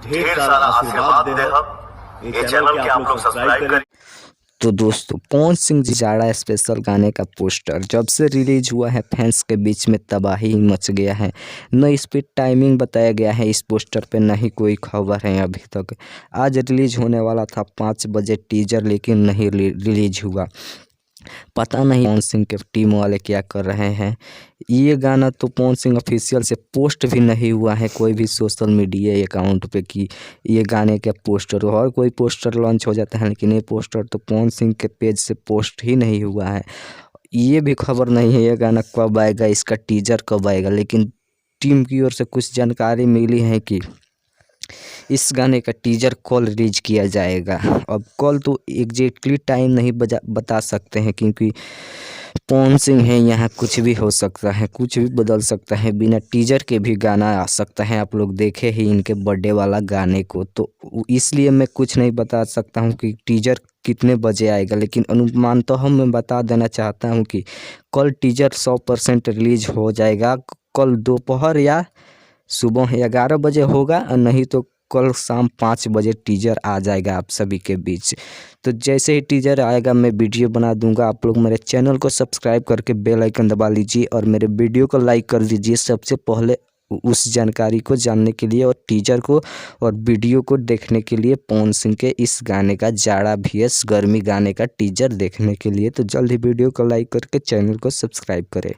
ढेर सारा आशीर्वाद दे हम ये चैनल के आप लोग सब्सक्राइब करें। तो दोस्तों पवन सिंह जी जाड़ा स्पेशल गाने का पोस्टर जब से रिलीज हुआ है फैंस के बीच में तबाही मच गया है। न इस पर टाइमिंग बताया गया है इस पोस्टर पे, न ही कोई खबर है अभी तक। आज रिलीज होने वाला था 5 बजे टीजर, लेकिन नहीं रिलीज हुआ। पता नहीं पवन सिंह के टीम वाले क्या कर रहे हैं। ये गाना तो पवन सिंह ऑफिशियल से पोस्ट भी नहीं हुआ है कोई भी सोशल मीडिया अकाउंट पे कि ये गाने के पोस्टर, और कोई पोस्टर लॉन्च हो जाता है लेकिन ये पोस्टर तो पवन सिंह के पेज से पोस्ट ही नहीं हुआ है। ये भी खबर नहीं है ये गाना कब आएगा, इसका टीजर कब आएगा। लेकिन टीम की ओर से कुछ जानकारी मिली है कि इस गाने का टीजर कल रिलीज किया जाएगा। अब कल तो एग्जैक्टली टाइम नहीं बता सकते हैं, क्योंकि पवन सिंह है, यहाँ कुछ भी हो सकता है, कुछ भी बदल सकता है। बिना टीजर के भी गाना आ सकता है। आप लोग देखे ही इनके बर्थडे वाला गाने को, तो इसलिए मैं कुछ नहीं बता सकता हूँ कि टीजर कितने बजे आएगा। लेकिन अनुमान तो मैं बता देना चाहता हूँ कि कल टीजर 100% रिलीज हो जाएगा। कल दोपहर या सुबह 11 बजे होगा, और नहीं तो कल शाम 5 बजे टीजर आ जाएगा आप सभी के बीच। तो जैसे ही टीजर आएगा मैं वीडियो बना दूंगा। आप लोग मेरे चैनल को सब्सक्राइब करके बेल आइकन दबा लीजिए और मेरे वीडियो को लाइक कर दीजिए सबसे पहले उस जानकारी को जानने के लिए, और टीजर को और वीडियो को देखने के लिए, पवन सिंह के इस गाने का जाड़ा vs गर्मी गाने का टीजर देखने के लिए। तो जल्द ही वीडियो को लाइक करके चैनल को सब्सक्राइब करें।